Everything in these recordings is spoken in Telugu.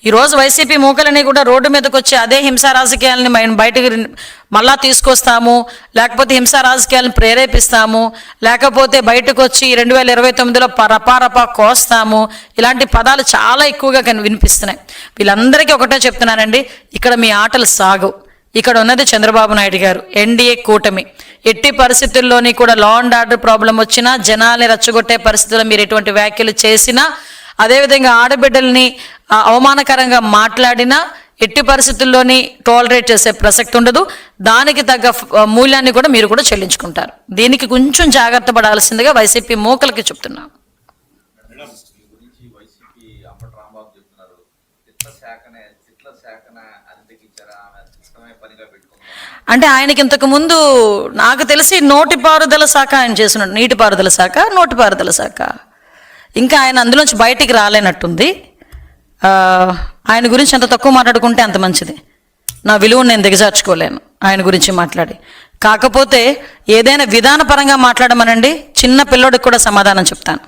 ఈరోజు వైసీపీ మూకలని కూడా రోడ్డు మీదకి వచ్చి అదే హింసా రాజకీయాలని బయటకు మళ్ళా తీసుకొస్తాము, లేకపోతే హింసా రాజకీయాలను ప్రేరేపిస్తాము, లేకపోతే బయటకు వచ్చి 2029లో రపారపా కోస్తాము, ఇలాంటి పదాలు చాలా ఎక్కువగా వినిపిస్తున్నాయి. వీళ్ళందరికీ ఒకటే చెప్తున్నానండి, ఇక్కడ మీ ఆటలు సాగు. ఇక్కడ ఉన్నది చంద్రబాబు నాయుడు గారు, ఎన్డీఏ కూటమి. ఎట్టి పరిస్థితుల్లోని కూడా లా అండ్ ఆర్డర్ ప్రాబ్లం వచ్చినా, జనాల్ని రెచ్చగొట్టే పరిస్థితుల్లో మీరు ఎటువంటి వ్యాఖ్యలు చేసినా, అదేవిధంగా ఆడబిడ్డల్ని అవమానకరంగా మాట్లాడినా ఎట్టి పరిస్థితుల్లోని టాలరేట్ చేసే ప్రసక్తి ఉండదు. దానికి తగ్గ మూల్యాన్ని కూడా మీరు కూడా చెల్లించుకుంటారు. దీనికి కొంచెం జాగ్రత్త పడాల్సిందిగా వైసీపీ మూకలకి చెప్తున్నాం. అంటే ఆయనకి ఇంతకు ముందు నాకు తెలిసి నోటిపారుదల శాఖ ఆయన చేస్తున్నాడు. నీటిపారుదల శాఖ, నోటిపారుదల శాఖ. ఇంకా ఆయన అందులోంచి బయటికి రాలేనట్టుంది. ఆయన గురించి ఎంత తక్కువ మాట్లాడుకుంటే అంత మంచిది. నా విలువను నేను దిగజార్చుకోలేను ఆయన గురించి మాట్లాడి. కాకపోతే ఏదైనా విధానపరంగా మాట్లాడమనండి, చిన్న పిల్లోడికి కూడా సమాధానం చెప్తాను.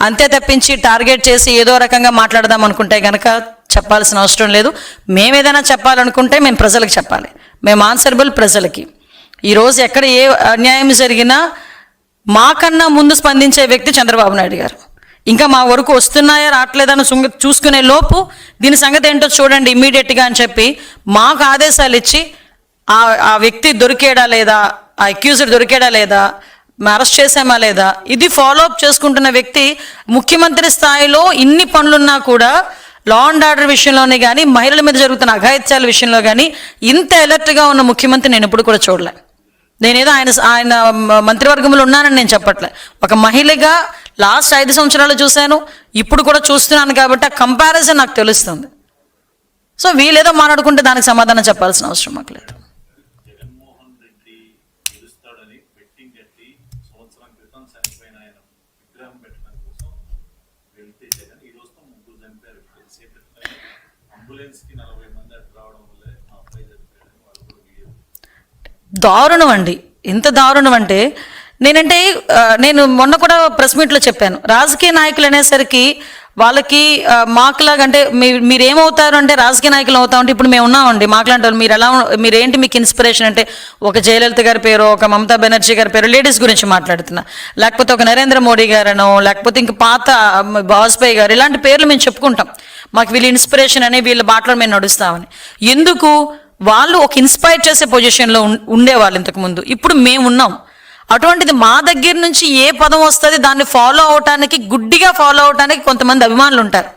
అంతే తప్పించి టార్గెట్ చేసి ఏదో రకంగా మాట్లాడదాం అనుకుంటే కనుక చెప్పాల్సిన అవసరం లేదు. మేము ఏదైనా చెప్పాలనుకుంటే మేము ప్రజలకు చెప్పాలి. మేము ఆన్సరబుల్ ప్రజలకి. ఈరోజు ఎక్కడ ఏ అన్యాయం జరిగినా మాకన్నా ముందు స్పందించే వ్యక్తి చంద్రబాబు నాయుడు గారు. ఇంకా మా వరకు వస్తున్నాయా రావట్లేదని చూసుకునే లోపు దీని సంగతి ఏంటో చూడండి ఇమ్మీడియట్గా అని చెప్పి మాకు ఆదేశాలు ఇచ్చి ఆ వ్యక్తి దొరికేడా లేదా, ఆ అక్యూజ్డ్ దొరికేడా లేదా, అరెస్ట్ చేసామా లేదా, ఇది ఫాలో అప్ చేసుకుంటున్న వ్యక్తి ముఖ్యమంత్రి స్థాయిలో ఇన్ని పనులున్నా కూడా లా అండ్ ఆర్డర్ విషయంలోనే కానీ, మహిళల మీద జరుగుతున్న అఘాయిత్యాల విషయంలో కానీ ఇంత అలర్ట్గా ఉన్న ముఖ్యమంత్రి నేను ఎప్పుడు కూడా చూడలే. నేనేదో ఆయన మంత్రివర్గంలో ఉన్నానని నేను చెప్పట్లే. ఒక మహిళగా లాస్ట్ 5 సంవత్సరాలు చూశాను, ఇప్పుడు కూడా చూస్తున్నాను కాబట్టి ఆ కంపారిజన్ నాకు తెలుస్తుంది. సో వీళ్ళేదో మాట్లాడుకుంటే దానికి సమాధానం చెప్పాల్సిన అవసరం మాకు లేదు. దారుణం అండి, ఎంత దారుణం అంటే నేను మొన్న కూడా ప్రెస్ మీట్లో చెప్పాను, రాజకీయ నాయకులు అనేసరికి వాళ్ళకి మాకులాగా అంటే మీరేమవుతారు అంటే రాజకీయ నాయకులు అవుతా ఉంటే ఇప్పుడు మేము ఉన్నామండి మాట్లాంటి వాళ్ళు, మీరేంటి మీకు ఇన్స్పిరేషన్ అంటే ఒక జయలలిత గారి పేరు, ఒక మమతా బెనర్జీ గారి పేరు, లేడీస్ గురించి మాట్లాడుతున్నా, లేకపోతే ఒక నరేంద్ర మోడీ గారనో, లేకపోతే ఇంక పాత వాజ్పేయి గారు, ఇలాంటి పేర్లు మేము చెప్పుకుంటాం. మాకు వీళ్ళు ఇన్స్పిరేషన్ అని, వీళ్ళ బాటలో మేము నడుస్తామని. ఎందుకు? వాళ్ళు ఒక ఇన్స్పైర్ చేసే పొజిషన్లో ఉండేవాళ్ళు ఇంతకుముందు, ఇప్పుడు మేము ఉన్నాం. అటువంటిది మా దగ్గర నుంచి ఏ పదం వస్తుంది దాన్ని ఫాలో అవటానికి, గుడ్డిగా ఫాలో అవటానికి కొంతమంది అభిమానులు ఉంటారు.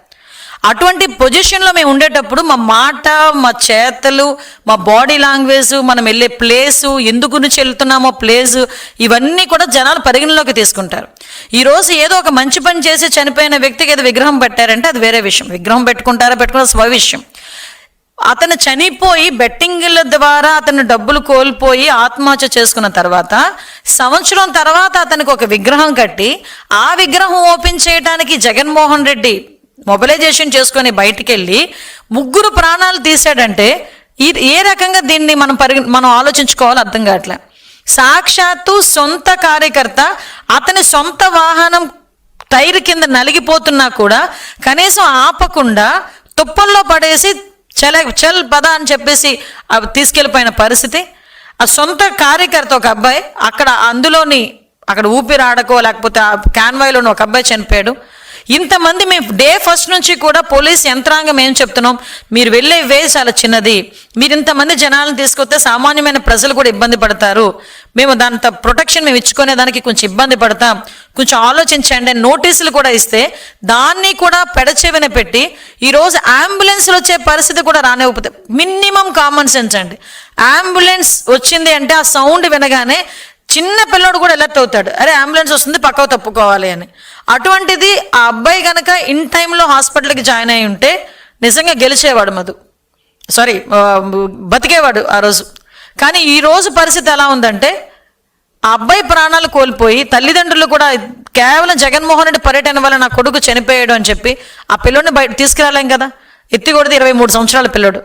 అటువంటి పొజిషన్లో మేము ఉండేటప్పుడు మా మాట, మా చేతలు, మా బాడీ లాంగ్వేజ్, మనం వెళ్ళే ప్లేసు, ఎందుకు గురించి వెళ్తున్నామో ప్లేసు, ఇవన్నీ కూడా జనాలు పరిగణలోకి తీసుకుంటారు. ఈరోజు ఏదో ఒక మంచి పని చేసి చనిపోయిన వ్యక్తికి ఏదో విగ్రహం పెట్టారంటే అది వేరే విషయం. విగ్రహం పెట్టుకుంటారా స్వ విషయం. అతను చనిపోయి బెట్టింగ్ల ద్వారా అతను డబ్బులు కోల్పోయి ఆత్మహత్య చేసుకున్న తర్వాత సంవత్సరం తర్వాత అతనికి ఒక విగ్రహం కట్టి ఆ విగ్రహం ఓపెన్ చేయడానికి జగన్మోహన్ రెడ్డి మొబిలైజేషన్ చేసుకొని బయటికి వెళ్ళి 3 ప్రాణాలు తీసాడంటే ఏ రకంగా దీన్ని మనం ఆలోచించుకోవాలో అర్థం కావట్లే. సాక్షాత్తు సొంత కార్యకర్త అతని సొంత వాహనం టైర్ కింద నలిగిపోతున్నా కూడా కనీసం ఆపకుండా తుప్పల్లో పడేసి చల్ పద అని చెప్పేసి తీసుకెళ్ళిపోయిన పరిస్థితి. ఆ సొంత కార్యకర్త ఒక అబ్బాయి అక్కడ ఊపిరాడకో లేకపోతే ఆ కాన్వాయ్లోని ఒక అబ్బాయి చనిపోయాడు. ఇంతమంది మేము డే ఫస్ట్ నుంచి కూడా పోలీస్ యంత్రాంగం ఏం చెప్తున్నాం, మీరు వెళ్ళే వే చాలా చిన్నది, మీరు ఇంతమంది జనాలను తీసుకొస్తే సామాన్యమైన ప్రజలు కూడా ఇబ్బంది పడతారు, మేము దాంతో ప్రొటెక్షన్ మేము ఇచ్చుకునే దానికి కొంచెం ఇబ్బంది పడతాం, కొంచెం ఆలోచించండి అని నోటీసులు కూడా ఇస్తే దాన్ని కూడా పెడచెవిన పెట్టి ఈరోజు అంబులెన్స్లు వచ్చే పరిస్థితి కూడా రానివ్వకపోతే, మినిమం కామన్ సెన్స్ అండి. అంబులెన్స్ వచ్చింది అంటే ఆ సౌండ్ వినగానే చిన్న పిల్లోడు కూడా అలర్ట్ అవుతాడు, అరే అంబులెన్స్ వస్తుంది పక్కకు తప్పుకోవాలి అని. అటువంటిది ఆ అబ్బాయి కనుక ఇన్ టైంలో హాస్పిటల్కి జాయిన్ అయి ఉంటే నిజంగా గెలిచేవాడు, బతికేవాడు ఆ రోజు. కానీ ఈ రోజు పరిస్థితి ఎలా ఉందంటే ఆ అబ్బాయి ప్రాణాలు కోల్పోయి తల్లిదండ్రులు కూడా కేవలం జగన్మోహన్ రెడ్డి పర్యటన వల్ల నా కొడుకు చనిపోయాడు అని చెప్పి ఆ పిల్లోడిని బయట తీసుకురాలేం కదా. ఎత్తికొడితే 23 సంవత్సరాల పిల్లోడు.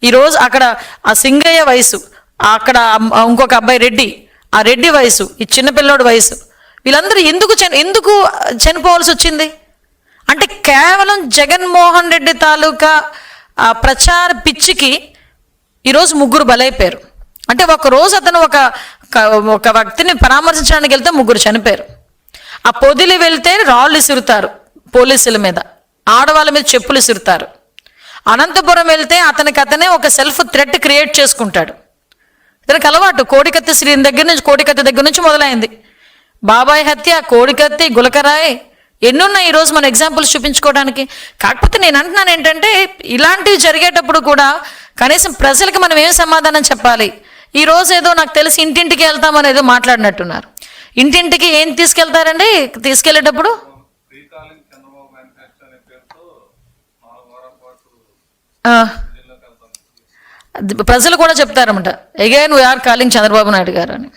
ఈరోజు అక్కడ ఆ సింగయ్య వయసు, అక్కడ ఇంకొక అబ్బాయి రెడ్డి, ఆ రెడ్డి వయసు, ఈ చిన్నపిల్లోడి వయసు, వీళ్ళందరూ ఎందుకు చనిపోవాల్సి వచ్చింది? అంటే కేవలం జగన్మోహన్ రెడ్డి తాలూకా ఆ ప్రచార పిచ్చికి ఈరోజు ముగ్గురు బలైపోయారు. అంటే ఒక రోజు అతను ఒక వ్యక్తిని పరామర్శించడానికి వెళ్తే ముగ్గురు చనిపోయారు. ఆ పొదిలి వెళ్తే రాళ్ళు ఇసురుతారు పోలీసుల మీద, ఆడవాళ్ళ మీద చెప్పులు ఇసురుతారు. అనంతపురం వెళ్తే అతనే ఒక సెల్ఫ్ థ్రెట్ క్రియేట్ చేసుకుంటాడు. ఇతనికి అలవాటు. కోడికత్తి దగ్గర నుంచి మొదలైంది. బాబాయ్ హత్య, కోడికత్తి, గులకరాయ్ ఎన్నున్నాయి ఈరోజు మన ఎగ్జాంపుల్స్ చూపించుకోవడానికి. కాకపోతే నేను అంటున్నాను ఏంటంటే, ఇలాంటివి జరిగేటప్పుడు కూడా కనీసం ప్రజలకు మనం ఏం సమాధానం చెప్పాలి. ఈ రోజు ఏదో నాకు తెలిసి ఇంటింటికి వెళ్తామని ఏదో మాట్లాడినట్టున్నారు. ఇంటింటికి ఏం తీసుకెళ్తారండి? తీసుకెళ్లేటప్పుడు ప్రజలు కూడా చెప్తారన్నమాట, again we're calling Chandrababu Naidu గారు అని.